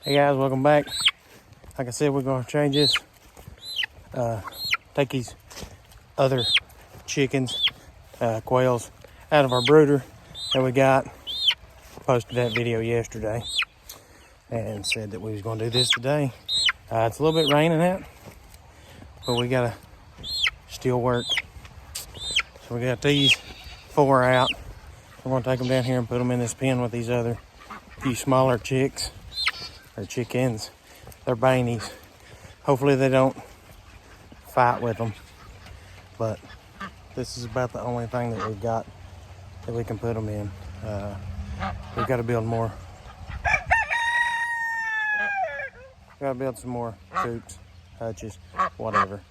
Hey guys, welcome back. Like I said, we're gonna change this. Take these other chickens, quails, out of our brooder that we got. Posted that video yesterday and said that we was gonna do this today. It's a little bit raining out, but we gotta still work. So we got these 4 out. We're gonna take them down here and put them in this pen with these other few smaller chicks. Or chickens. They're bainies. Hopefully they don't fight with them. But this is about the only thing that we've got that we can put them in. We've got to build more. Got to build some more coops, hutches, whatever.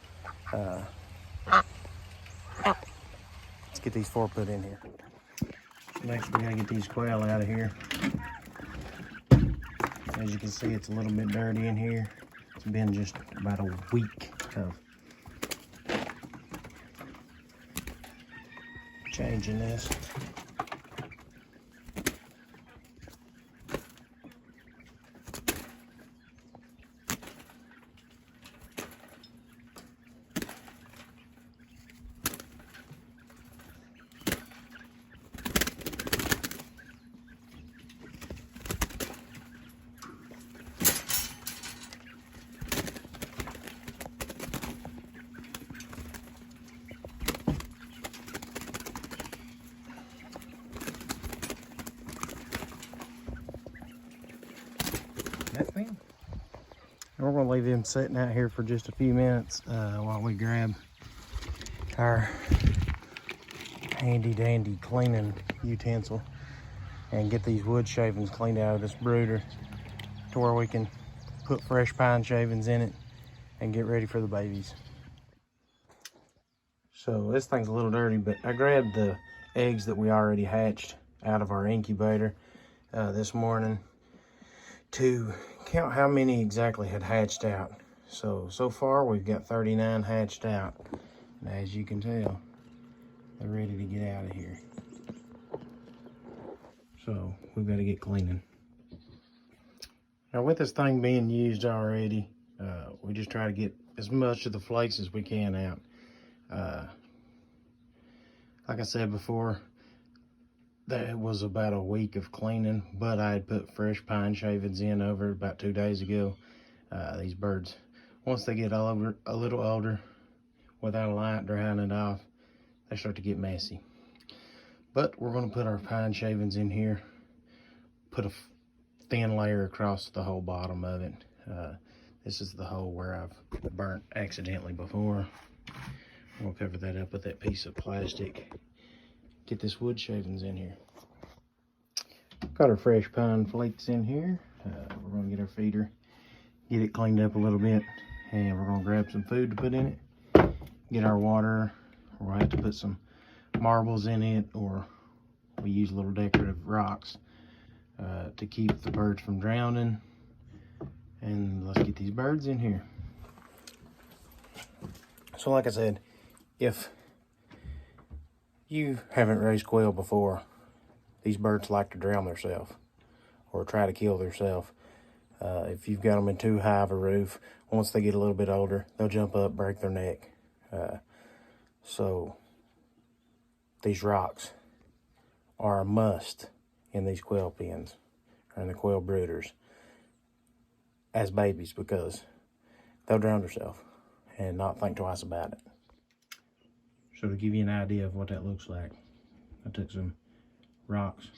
Let's get these 4 put in here. Next we gotta get these quail out of here. As you can see, it's a little bit dirty in here. It's been just about a week of changing this. And we're gonna leave them sitting out here for just a few minutes while we grab our handy dandy cleaning utensil and get these wood shavings cleaned out of this brooder to where we can put fresh pine shavings in it and get ready for the babies. So this thing's a little dirty, but I grabbed the eggs that we already hatched out of our incubator this morning to count how many exactly had hatched out. So far we've got 39 hatched out. And as you can tell, they're ready to get out of here. So we've got to get cleaning. Now with this thing being used already, we just try to get as much of the flakes as we can out. Like I said before, that was about a week of cleaning, but I had put fresh pine shavings in over about 2 days ago. These birds, once they get a little older, without a light drying it off, they start to get messy. But we're going to put our pine shavings in here, put a thin layer across the whole bottom of it. This is the hole where I've burnt accidentally before. We'll cover that up with that piece of plastic. Get this wood shavings in here. Got our fresh pine flakes in here. We're gonna get our feeder, get it cleaned up a little bit, and we're gonna grab some food to put in it. Get our water. We'll have to put some marbles in it, or we use little decorative rocks to keep the birds from drowning. And let's get these birds in here. So like I said, if you haven't raised quail before, these birds like to drown themselves or try to kill themselves. If you've got them in too high of a roof, once they get a little bit older, they'll jump up, break their neck. So these rocks are a must in these quail pens or in the quail brooders as babies, because they'll drown themselves and not think twice about it. So to give you an idea of what that looks like, I took some rocks,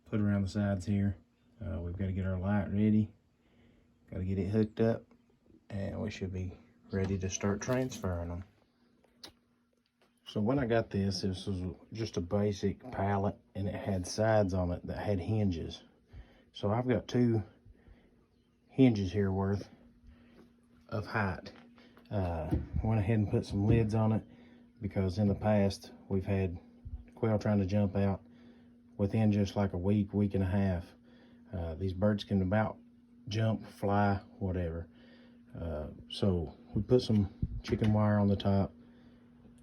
put around the sides here. We've got to get our light ready, got to get it hooked up, and we should be ready to start transferring them. So when I got this was just a basic pallet, and it had sides on it that had hinges. So I've got 2 hinges here worth of height. Went ahead and put some lids on it, because in the past we've had quail trying to jump out within just like a week and a half. These birds can about jump, fly, whatever. So we put some chicken wire on the top,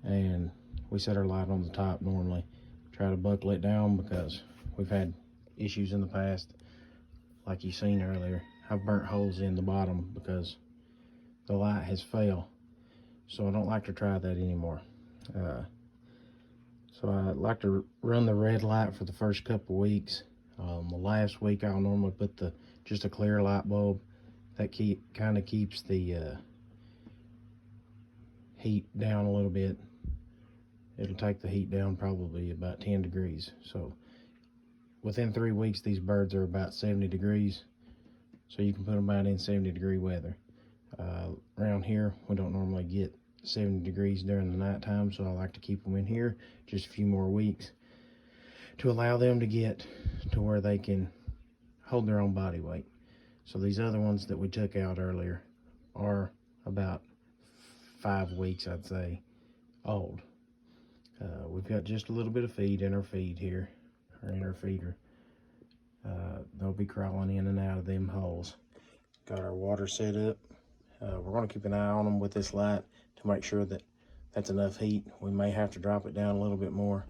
and we set our light on the top normally. Try to buckle it down because we've had issues in the past, like you seen earlier. I've burnt holes in the bottom because the light has failed. So I don't like to try that anymore. So I like to run the red light for the first couple weeks. The last week I'll normally put just a clear light bulb. That kind of keeps the heat down a little bit. It'll take the heat down probably about 10 degrees. So within 3 weeks, these birds are about 70 degrees. So you can put them out in 70-degree weather. Around here, we don't normally get 70 degrees during the nighttime, so I like to keep them in here just a few more weeks to allow them to get to where they can hold their own body weight. So these other ones that we took out earlier are about 5 weeks, I'd say, old. We've got just a little bit of feed in our feed here, or in our feeder. They'll be crawling in and out of them holes. Got our water set up. We're going to keep an eye on them with this light to make sure that that's enough heat. We may have to drop it down a little bit more,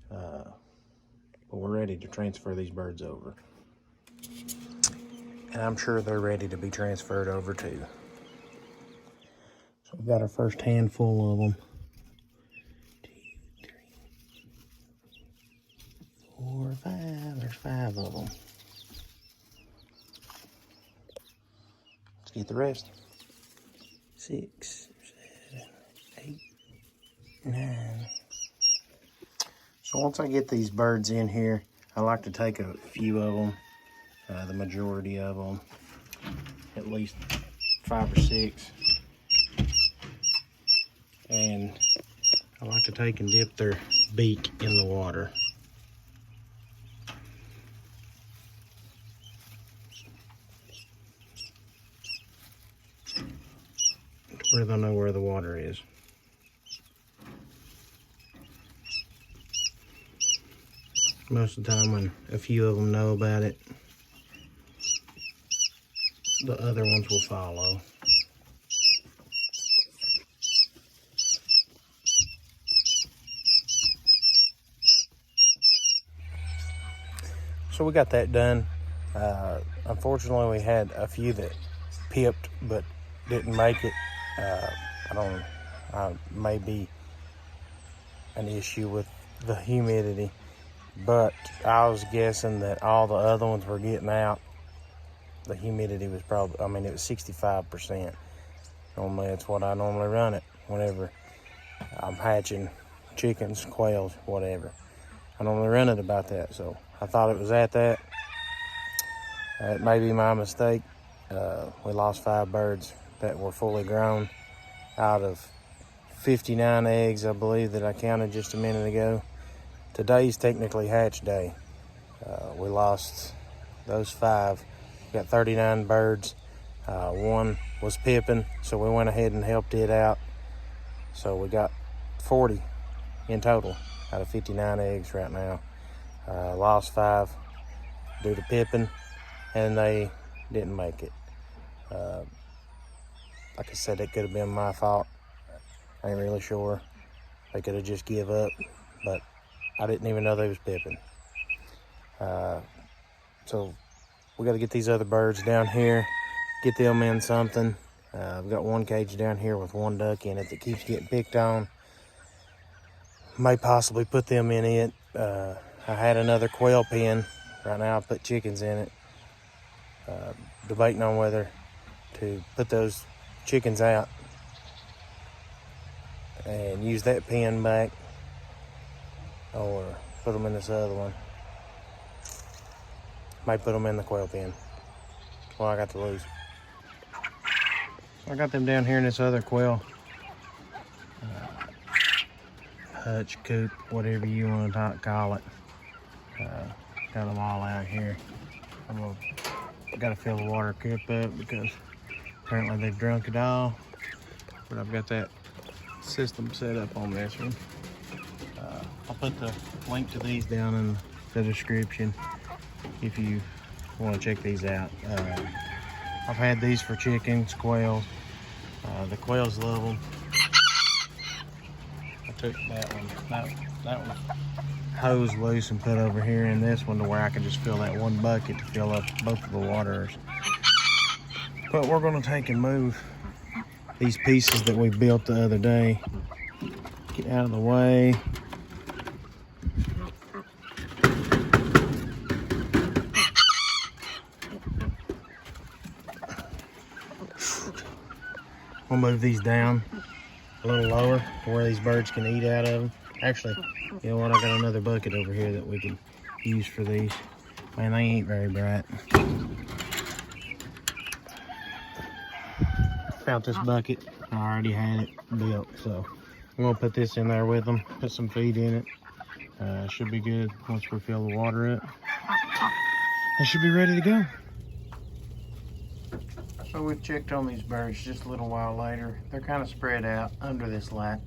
but we're ready to transfer these birds over. And I'm sure they're ready to be transferred over too. So we've got our first handful of them. 2, 3, 4, 5. There's 5 of them. Let's get the rest. 6, 7, 8, 9. So once I get these birds in here, I like to take a few of them, the majority of them, at least 5 or 6. And I like to take and dip their beak in the water. Where they'll know where the water is. Most of the time when a few of them know about it, the other ones will follow. So we got that done. Unfortunately, we had a few that pipped but didn't make it. May be an issue with the humidity, but I was guessing that all the other ones were getting out. The humidity was probably, it was 65%. Normally, that's what I normally run it whenever I'm hatching chickens, quails, whatever. I normally run it about that, so I thought it was at that. It may be my mistake. We lost 5 birds that were fully grown out of 59 eggs, I believe, that I counted just a minute ago. Today's technically hatch day. We lost those 5. We got 39 birds. One was pipping, so we went ahead and helped it out. So we got 40 in total out of 59 eggs right now. Lost 5 due to pipping, and they didn't make it. Like I said, it could have been my fault. I ain't really sure. They could have just give up, but I didn't even know they was pipping. So we got to get these other birds down here, get them in something. We've got one cage down here with 1 duck in it that keeps getting picked on. May possibly put them in it. I had another quail pen. Right now I put chickens in it. Debating on whether to put those chickens out and use that pen back or put them in this other one. Might put them in the quail pen. Well, I got to lose. I got them down here in this other quail hutch, coop, whatever you want to call it. Got them all out here. Got to fill the water cup up because apparently they've drunk it all. But I've got that system set up on this one. I'll put the link to these down in the description if you want to check these out. I've had these for chickens, quails. The quails love them. I took that one hose loose and put over here in this one to where I can just fill that 1 bucket to fill up both of the waters. But we're gonna take and move these pieces that we built the other day. Get out of the way. We'll move these down a little lower to where these birds can eat out of them. Actually, you know what? I got another bucket over here that we can use for these. Man, they ain't very bright. Found this bucket. I already had it built, so I'm gonna put this in there with them. Put some feed in it. Should be good once we fill the water up. They should be ready to go. So we've checked on these birds just a little while later. They're kind of spread out under this light,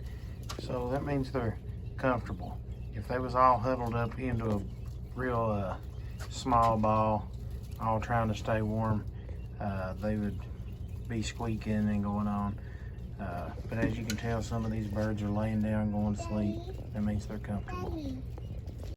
so that means they're comfortable. If they was all huddled up into a real small ball, all trying to stay warm, they would be squeaking and going on. But as you can tell, some of these birds are laying down going to sleep. That means they're comfortable.